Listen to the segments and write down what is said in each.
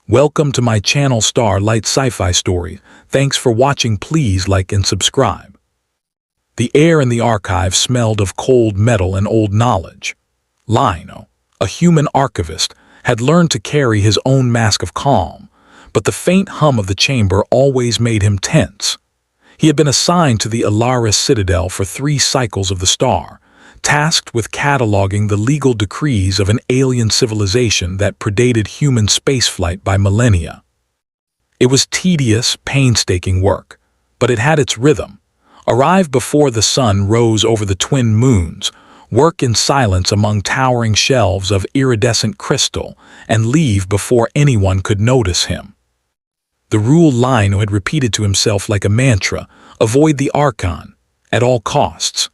Welcome to my channel Starlight Sci-Fi Stories. Thanks for watching. Please like and subscribe. The air in the archive smelled of cold metal and old knowledge. Lino, a human archivist, had learned to carry his own mask of calm, but the faint hum of the chamber always made him tense. He had been assigned to the Alaris Citadel for 3 cycles of the star, tasked with cataloging the legal decrees of an alien civilization that predated human spaceflight by millennia. It was tedious, painstaking work, but it had its rhythm. Arrive before the sun rose over the twin moons, work in silence among towering shelves of iridescent crystal, and leave before anyone could notice him. The rule Lino had repeated to himself like a mantra: avoid the Archon, at all costs.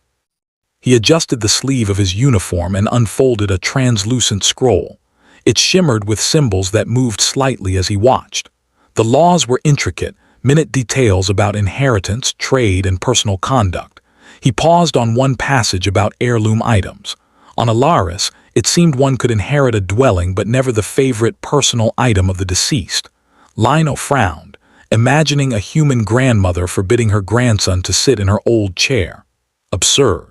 He adjusted the sleeve of his uniform and unfolded a translucent scroll. It shimmered with symbols that moved slightly as he watched. The laws were intricate, minute details about inheritance, trade, and personal conduct. He paused on one passage about heirloom items. On Alaris, it seemed one could inherit a dwelling but never the favorite personal item of the deceased. Lino frowned, imagining a human grandmother forbidding her grandson to sit in her old chair. Absurd.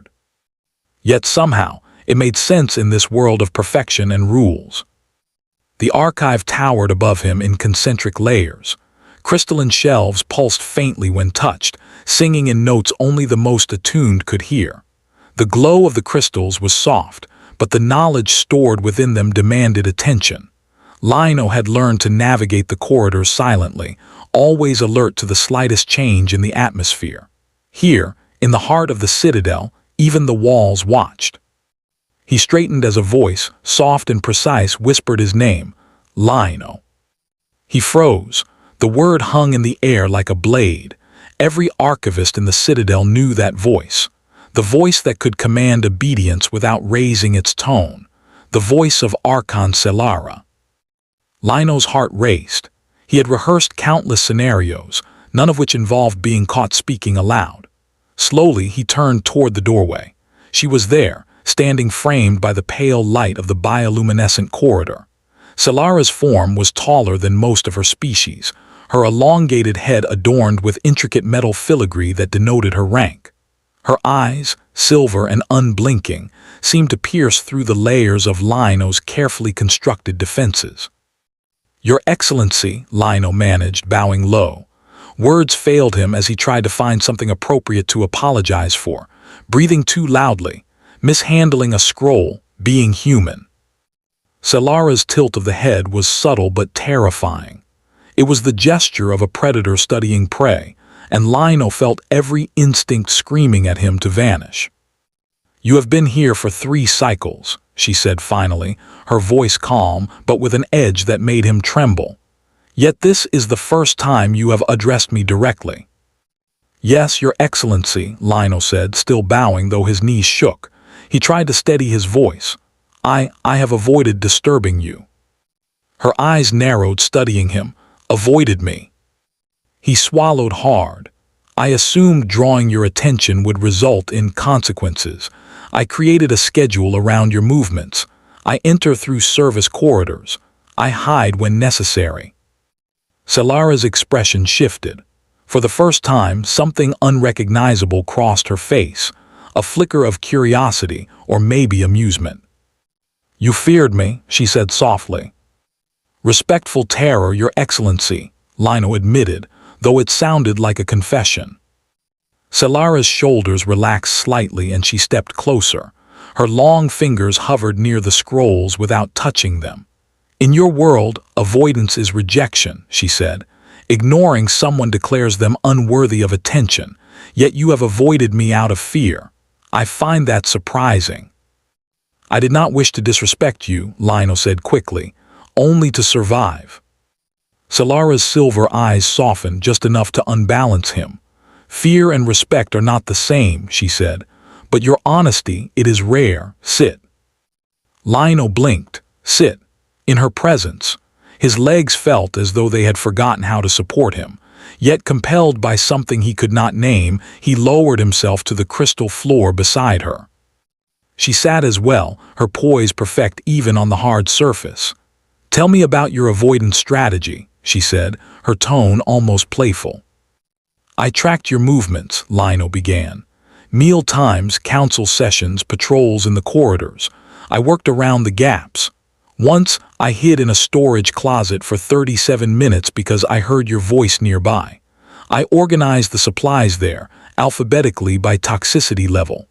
Yet somehow, it made sense in this world of perfection and rules. The archive towered above him in concentric layers. Crystalline shelves pulsed faintly when touched, singing in notes only the most attuned could hear. The glow of the crystals was soft, but the knowledge stored within them demanded attention. Lino had learned to navigate the corridors silently, always alert to the slightest change in the atmosphere. Here, in the heart of the Citadel, even the walls watched. He straightened as a voice, soft and precise, whispered his name, Lino. He froze. The word hung in the air like a blade. Every archivist in the Citadel knew that voice. The voice that could command obedience without raising its tone. The voice of Archon Celara. Lino's heart raced. He had rehearsed countless scenarios, none of which involved being caught speaking aloud. Slowly, he turned toward the doorway. She was there, standing framed by the pale light of the bioluminescent corridor. Celara's form was taller than most of her species, her elongated head adorned with intricate metal filigree that denoted her rank. Her eyes, silver and unblinking, seemed to pierce through the layers of Lino's carefully constructed defenses. "Your Excellency," Lino managed, bowing low. Words failed him as he tried to find something appropriate to apologize for, breathing too loudly, mishandling a scroll, being human. Celara's tilt of the head was subtle but terrifying. It was the gesture of a predator studying prey, and Lino felt every instinct screaming at him to vanish. "You have been here for 3 cycles," she said finally, her voice calm but with an edge that made him tremble. "Yet this is the first time you have addressed me directly." "Yes, Your Excellency," Lino said, still bowing though his knees shook. He tried to steady his voice. I have avoided disturbing you." Her eyes narrowed, studying him. "Avoided me?" He swallowed hard. "I assumed drawing your attention would result in consequences. I created a schedule around your movements. I enter through service corridors. I hide when necessary." Celara's expression shifted. For the first time, something unrecognizable crossed her face, a flicker of curiosity or maybe amusement. "You feared me," she said softly. "Respectful terror, Your Excellency," Lino admitted, though it sounded like a confession. Celara's shoulders relaxed slightly and she stepped closer. Her long fingers hovered near the scrolls without touching them. "In your world, avoidance is rejection," she said. "Ignoring someone declares them unworthy of attention, yet you have avoided me out of fear. I find that surprising." "I did not wish to disrespect you," Lino said quickly, "only to survive." Celara's silver eyes softened just enough to unbalance him. "Fear and respect are not the same," she said, "but your honesty, it is rare. Sit." Lino blinked. Sit. In her presence, his legs felt as though they had forgotten how to support him. Yet compelled by something he could not name, he lowered himself to the crystal floor beside her. She sat as well, her poise perfect even on the hard surface. Tell me about your avoidance strategy, she said, her tone almost playful. I tracked your movements, Lionel began. Meal times, council sessions, patrols in the corridors. I worked around the gaps. Once, I hid in a storage closet for 37 minutes because I heard your voice nearby. I organized the supplies there, alphabetically by toxicity level.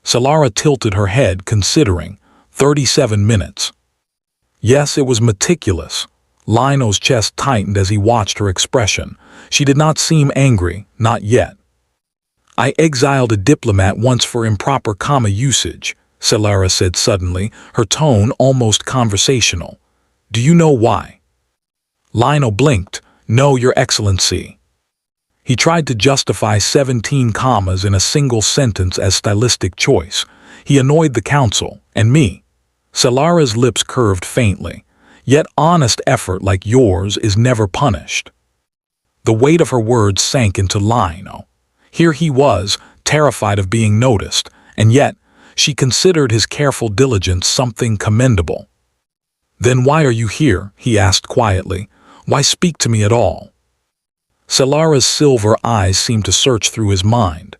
Solara tilted her head, considering. 37 minutes. Yes, it was meticulous. Lionel's chest tightened as he watched her expression. She did not seem angry, not yet. I exiled a diplomat once for improper comma usage, Solara said suddenly, her tone almost conversational. Do you know why? Lionel blinked. No, Your Excellency. He tried to justify 17 commas in a single sentence as stylistic choice. He annoyed the council, and me. Solara's lips curved faintly. Yet honest effort like yours is never punished. The weight of her words sank into Lionel. Here he was, terrified of being noticed, and yet she considered his careful diligence something commendable. Then why are you here? He asked quietly. Why speak to me at all? Solara's silver eyes seemed to search through his mind.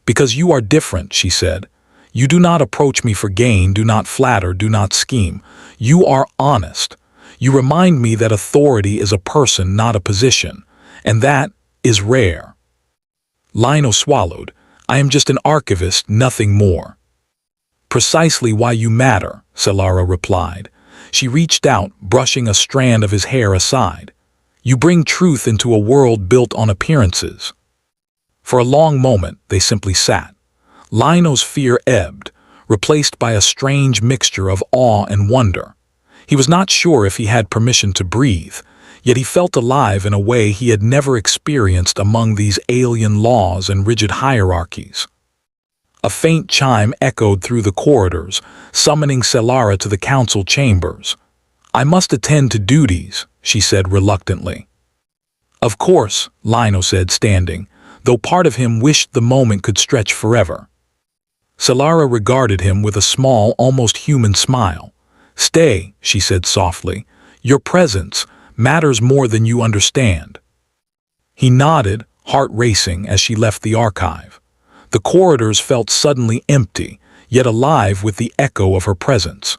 Because you are different, she said. You do not approach me for gain, do not flatter, do not scheme. You are honest. You remind me that authority is a person, not a position, and that is rare. Lionel swallowed. I am just an archivist, nothing more. Precisely why you matter, Solara replied. She reached out, brushing a strand of his hair aside. You bring truth into a world built on appearances. For a long moment, they simply sat. Lionel's fear ebbed, replaced by a strange mixture of awe and wonder. He was not sure if he had permission to breathe, yet he felt alive in a way he had never experienced among these alien laws and rigid hierarchies. A faint chime echoed through the corridors, summoning Solara to the council chambers. I must attend to duties, she said reluctantly. Of course, Lionel said, standing, though part of him wished the moment could stretch forever. Solara regarded him with a small, almost human smile. Stay, she said softly. Your presence matters more than you understand. He nodded, heart racing, as she left the archive. The corridors felt suddenly empty, yet alive with the echo of her presence.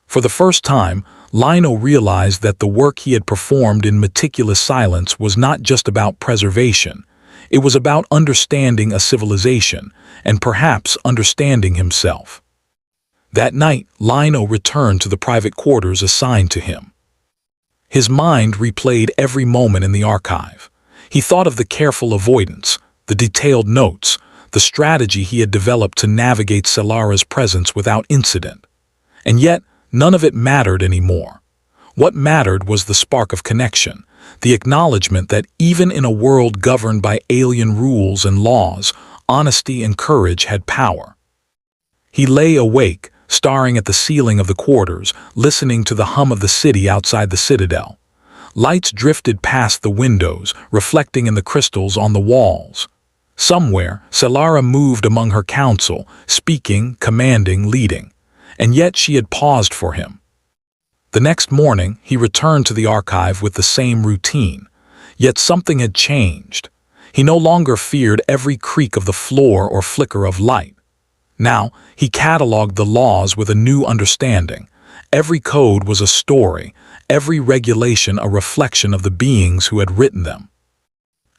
For the first time, Lionel realized that the work he had performed in meticulous silence was not just about preservation. It was about understanding a civilization, and perhaps understanding himself. That night, Lionel returned to the private quarters assigned to him. His mind replayed every moment in the archive. He thought of the careful avoidance, the detailed notes, the strategy he had developed to navigate Solara's presence without incident. And yet, none of it mattered anymore. What mattered was the spark of connection, the acknowledgement that even in a world governed by alien rules and laws, honesty and courage had power. He lay awake, staring at the ceiling of the quarters, listening to the hum of the city outside the citadel. Lights drifted past the windows, reflecting in the crystals on the walls. Somewhere, Solara moved among her council, speaking, commanding, leading. And yet she had paused for him. The next morning, he returned to the archive with the same routine. Yet something had changed. He no longer feared every creak of the floor or flicker of light. Now, he cataloged the laws with a new understanding. Every code was a story, every regulation a reflection of the beings who had written them.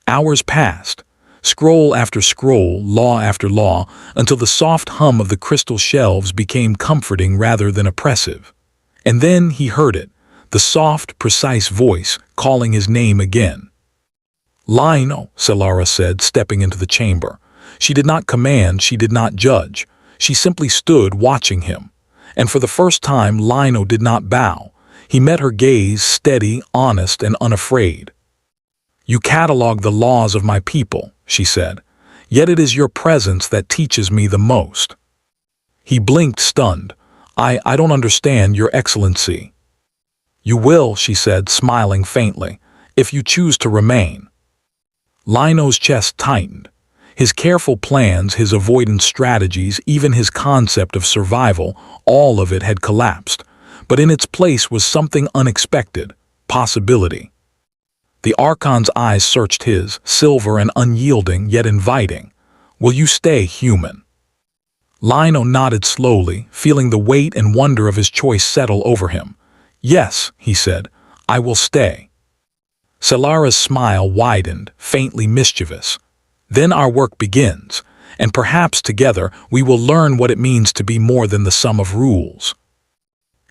Hours passed, scroll after scroll, law after law, until the soft hum of the crystal shelves became comforting rather than oppressive. And then he heard it, the soft, precise voice calling his name again. Lionel, Solara said, stepping into the chamber. She did not command, she did not judge. She simply stood watching him. And for the first time, Lionel did not bow. He met her gaze, steady, honest, and unafraid. You catalog the laws of my people, she said. Yet it is your presence that teaches me the most. He blinked, stunned. I don't understand, Your Excellency. You will, she said, smiling faintly, if you choose to remain. Lionel's chest tightened. His careful plans, his avoidance strategies, even his concept of survival, all of it had collapsed. but in its place was something unexpected, possibility. The Archon's eyes searched his, silver and unyielding yet inviting. "Will you stay human?" Lino nodded slowly, feeling the weight and wonder of his choice settle over him. "Yes," he said, "I will stay." Solara's smile widened, faintly mischievous. "Then our work begins, and perhaps together we will learn what it means to be more than the sum of rules."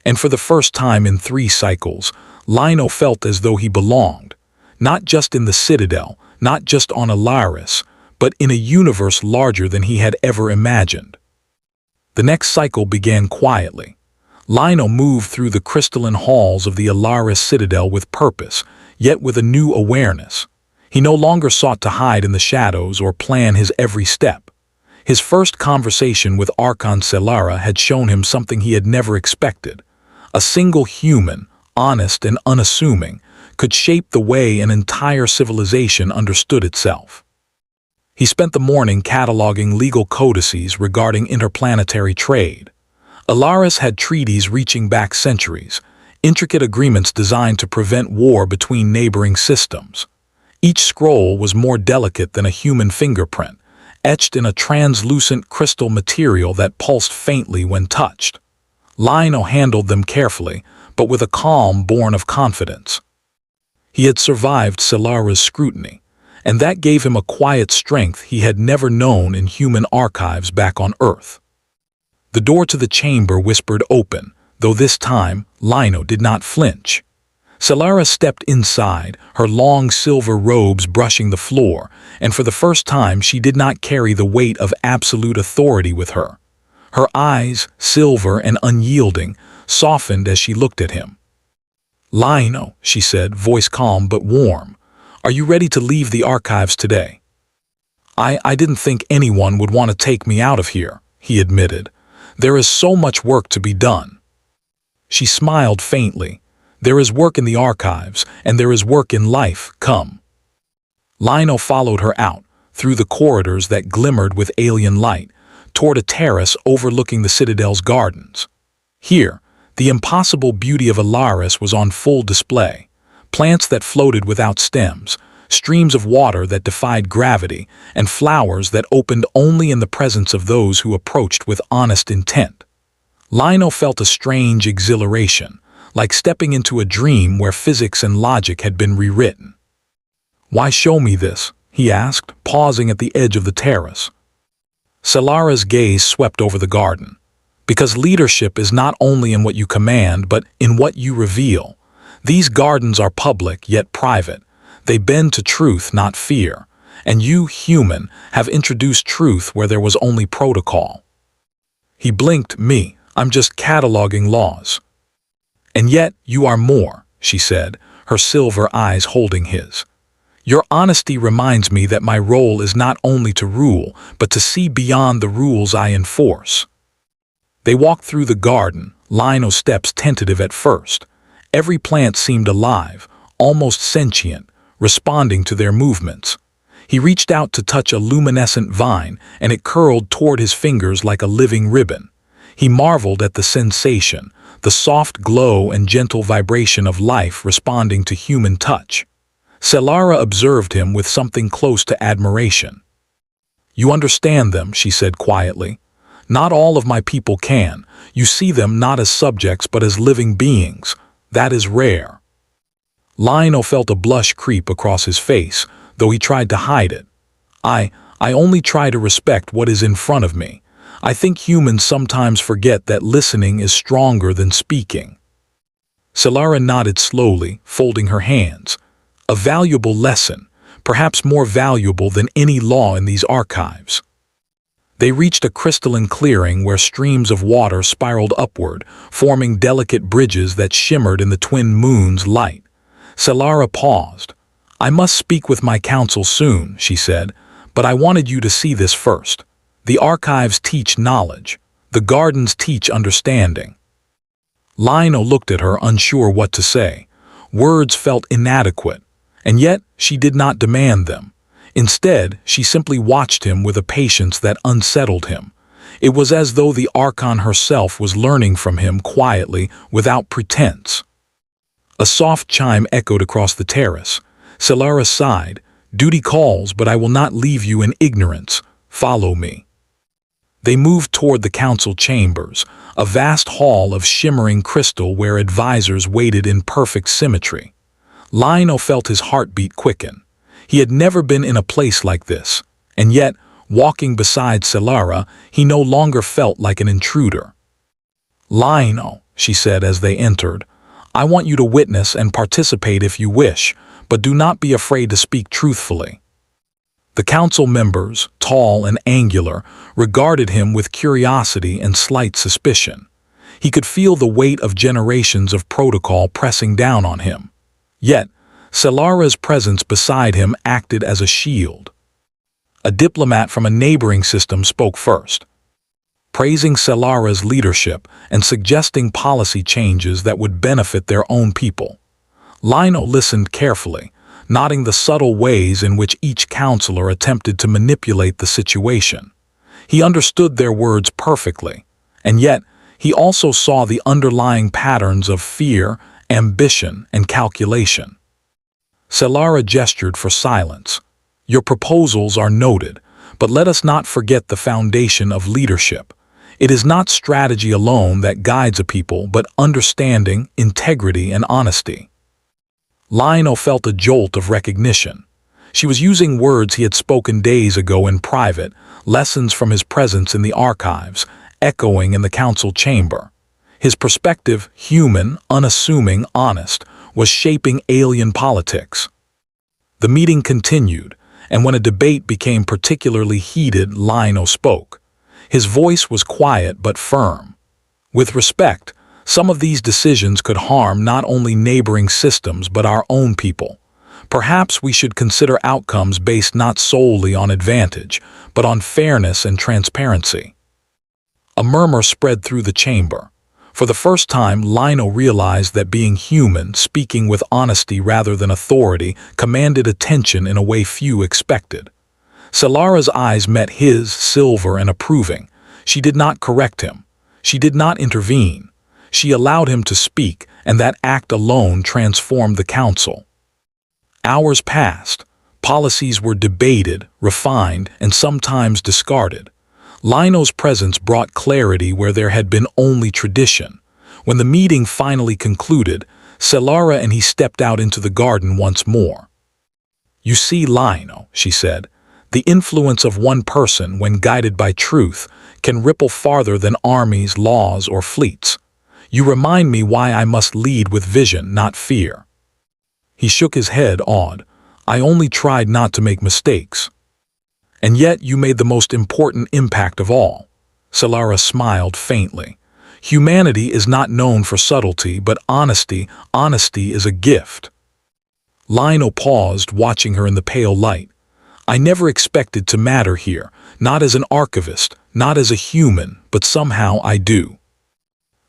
And for the first time in 3 cycles, Lino felt as though he belonged, not just in the Citadel, not just on Alaris, but in a universe larger than he had ever imagined. The next cycle began quietly. Lino moved through the crystalline halls of the Alaris Citadel with purpose, yet with a new awareness. He no longer sought to hide in the shadows or plan his every step. His first conversation with Archon Solara had shown him something he had never expected. A single human, honest and unassuming, could shape the way an entire civilization understood itself. He spent the morning cataloging legal codices regarding interplanetary trade. Alaris had treaties reaching back centuries, intricate agreements designed to prevent war between neighboring systems. Each scroll was more delicate than a human fingerprint, etched in a translucent crystal material that pulsed faintly when touched. Lino handled them carefully, but with a calm born of confidence. He had survived Solara's scrutiny, and that gave him a quiet strength he had never known in human archives back on Earth. The door to the chamber whispered open, though this time Lino did not flinch. Solara stepped inside, her long silver robes brushing the floor, and for the first time she did not carry the weight of absolute authority with her. Her eyes, silver and unyielding, softened as she looked at him. "Lino," she said, voice calm but warm, "are you ready to leave the archives today?" I didn't think anyone would want to take me out of here," he admitted. "There is so much work to be done." She smiled faintly. "There is work in the archives, and there is work in life. Come." Lino followed her out, through the corridors that glimmered with alien light, toward a terrace overlooking the Citadel's gardens. Here, the impossible beauty of Alaris was on full display. Plants that floated without stems, streams of water that defied gravity, and flowers that opened only in the presence of those who approached with honest intent. Lino felt a strange exhilaration, like stepping into a dream where physics and logic had been rewritten. "Why show me this?" he asked, pausing at the edge of the terrace. Solara's gaze swept over the garden. "Because leadership is not only in what you command, but in what you reveal. These gardens are public, yet private. They bend to truth, not fear. And you, human, have introduced truth where there was only protocol." He blinked. "Me, I'm just cataloging laws." "And yet you are more," she said, her silver eyes holding his. "Your honesty reminds me that my role is not only to rule, but to see beyond the rules I enforce." They walked through the garden, Lino's steps tentative at first. Every plant seemed alive, almost sentient, responding to their movements. He reached out to touch a luminescent vine, and it curled toward his fingers like a living ribbon. He marveled at the sensation, the soft glow and gentle vibration of life responding to human touch. Solara observed him with something close to admiration. "You understand them," she said quietly. "Not all of my people can. You see them not as subjects but as living beings. That is rare." Lino felt a blush creep across his face, though he tried to hide it. I only try to respect what is in front of me. I think humans sometimes forget that listening is stronger than speaking." Solara nodded slowly, folding her hands. "A valuable lesson, perhaps more valuable than any law in these archives." They reached a crystalline clearing where streams of water spiraled upward, forming delicate bridges that shimmered in the twin moon's light. Solara paused. "I must speak with my council soon," she said, "but I wanted you to see this first. The archives teach knowledge. The gardens teach understanding." Lino looked at her, unsure what to say. Words felt inadequate, and yet she did not demand them. Instead, she simply watched him with a patience that unsettled him. It was as though the Archon herself was learning from him quietly, without pretense. A soft chime echoed across the terrace. Solara sighed. "Duty calls, but I will not leave you in ignorance. Follow me." They moved toward the council chambers, a vast hall of shimmering crystal where advisors waited in perfect symmetry. Lionel felt his heartbeat quicken. He had never been in a place like this, and yet, walking beside Solara, he no longer felt like an intruder. "Lionel," she said as they entered, "I want you to witness and participate if you wish, but do not be afraid to speak truthfully." The council members, tall and angular, regarded him with curiosity and slight suspicion. He could feel the weight of generations of protocol pressing down on him. Yet, Solara's presence beside him acted as a shield. A diplomat from a neighboring system spoke first, praising Solara's leadership and suggesting policy changes that would benefit their own people. Lionel listened carefully, noting the subtle ways in which each counselor attempted to manipulate the situation. He understood their words perfectly, and yet he also saw the underlying patterns of fear, ambition, and calculation. Solara gestured for silence. "Your proposals are noted, but let us not forget the foundation of leadership. It is not strategy alone that guides a people, but understanding, integrity, and honesty." Lionel felt a jolt of recognition. She was using words he had spoken days ago in private, lessons from his presence in the archives, echoing in the council chamber. His perspective, human, unassuming, honest, was shaping alien politics. The meeting continued, and when a debate became particularly heated, Lionel spoke. His voice was quiet but firm. "With respect, some of these decisions could harm not only neighboring systems but our own people. Perhaps we should consider outcomes based not solely on advantage, but on fairness and transparency." A murmur spread through the chamber. For the first time, Lionel realized that being human, speaking with honesty rather than authority, commanded attention in a way few expected. Solara's eyes met his, silver and approving. She did not correct him. She did not intervene. She allowed him to speak, and that act alone transformed the council. Hours passed. Policies were debated, refined, and sometimes discarded. Lionel's presence brought clarity where there had been only tradition. When the meeting finally concluded, Solara and he stepped out into the garden once more. "You see, Lionel," she said, "the influence of one person, when guided by truth, can ripple farther than armies, laws, or fleets. You remind me why I must lead with vision, not fear." He shook his head, awed. "I only tried not to make mistakes." "And yet you made the most important impact of all." Solara smiled faintly. "Humanity is not known for subtlety, but honesty is a gift." Lionel paused, watching her in the pale light. "I never expected to matter here, not as an archivist, not as a human, but somehow I do."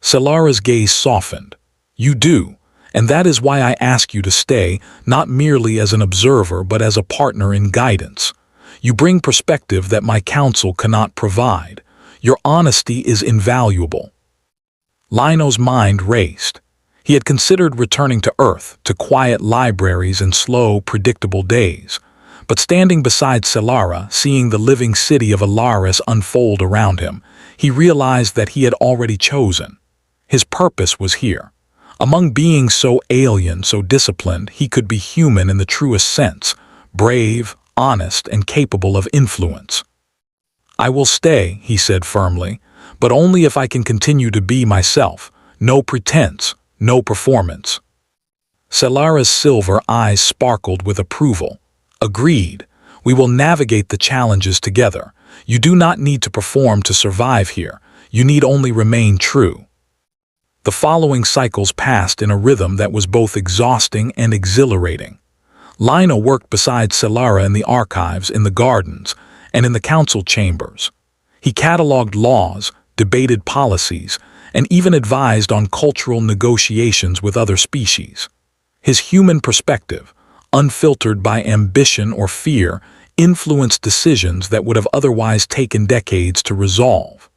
Solara's gaze softened. "You do, and that is why I ask you to stay, not merely as an observer, but as a partner in guidance. You bring perspective that my council cannot provide. Your honesty is invaluable." Lionel's mind raced. He had considered returning to Earth, to quiet libraries and slow, predictable days. But standing beside Solara, seeing the living city of Alaris unfold around him, he realized that he had already chosen. His purpose was here. Among beings so alien, so disciplined, he could be human in the truest sense, brave, honest, and capable of influence. "I will stay," he said firmly, "but only if I can continue to be myself. No pretense, no performance." Solara's silver eyes sparkled with approval. "Agreed. We will navigate the challenges together. You do not need to perform to survive here. You need only remain true." The following cycles passed in a rhythm that was both exhausting and exhilarating. Lionel worked beside Solara in the archives, in the gardens, and in the council chambers. He cataloged laws, debated policies, and even advised on cultural negotiations with other species. His human perspective, unfiltered by ambition or fear, influenced decisions that would have otherwise taken decades to resolve.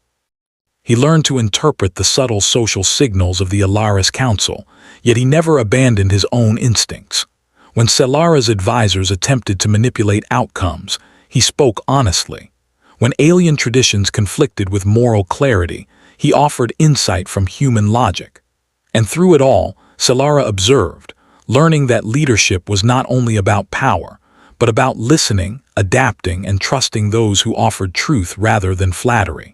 He learned to interpret the subtle social signals of the Alaris Council, yet he never abandoned his own instincts. When Selara's advisors attempted to manipulate outcomes, he spoke honestly. When alien traditions conflicted with moral clarity, he offered insight from human logic. And through it all, Selara observed, learning that leadership was not only about power, but about listening, adapting, and trusting those who offered truth rather than flattery.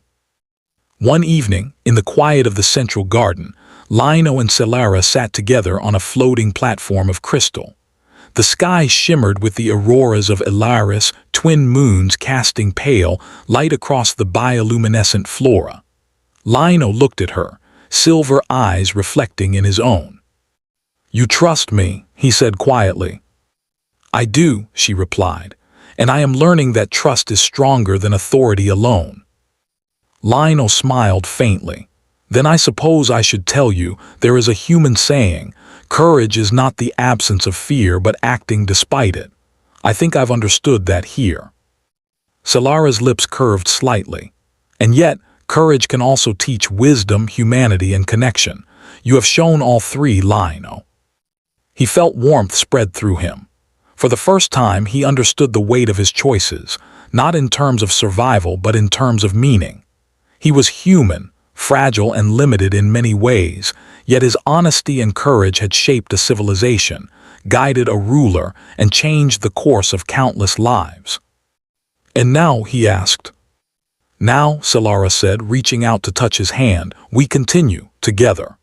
One evening, in the quiet of the central garden, Lino and Selara sat together on a floating platform of crystal. The sky shimmered with the auroras of Alaris, twin moons casting pale light across the bioluminescent flora. Lino looked at her, silver eyes reflecting in his own. "You trust me," he said quietly. "I do," she replied, "and I am learning that trust is stronger than authority alone." Lino smiled faintly. "Then I suppose I should tell you there is a human saying, courage is not the absence of fear but acting despite it. I think I've understood that here." Selara's lips curved slightly. "And yet, courage can also teach wisdom, humanity, and connection. You have shown all three, Lino." He felt warmth spread through him. For the first time, he understood the weight of his choices, not in terms of survival but in terms of meaning. He was human, fragile and limited in many ways, yet his honesty and courage had shaped a civilization, guided a ruler, and changed the course of countless lives. "And now," he asked. "Now," Selara said, reaching out to touch his hand, "we continue, together."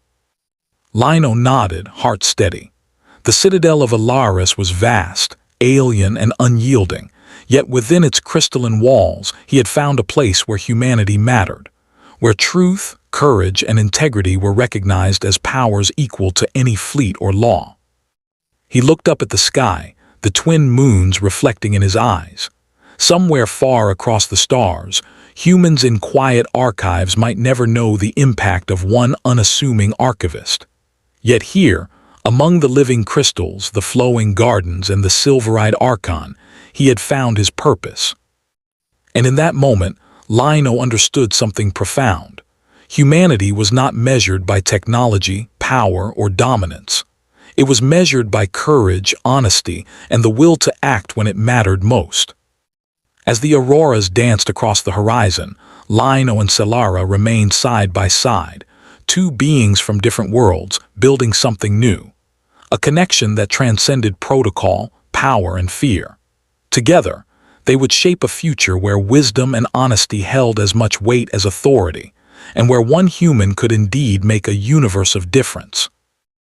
Lino nodded, heart steady. The citadel of Alaris was vast, alien, and unyielding, yet within its crystalline walls he had found a place where humanity mattered, where truth, courage, and integrity were recognized as powers equal to any fleet or law. He looked up at the sky, the twin moons reflecting in his eyes. Somewhere far across the stars, humans in quiet archives might never know the impact of one unassuming archivist. Yet here, among the living crystals, the flowing gardens, and the silver-eyed archon, he had found his purpose. And in that moment, Lino understood something profound. Humanity was not measured by technology, power, or dominance. It was measured by courage, honesty, and the will to act when it mattered most. As the auroras danced across the horizon, Lino and Selara remained side by side, two beings from different worlds, building something new. A connection that transcended protocol, power, and fear. Together, they would shape a future where wisdom and honesty held as much weight as authority, and where one human could indeed make a universe of difference.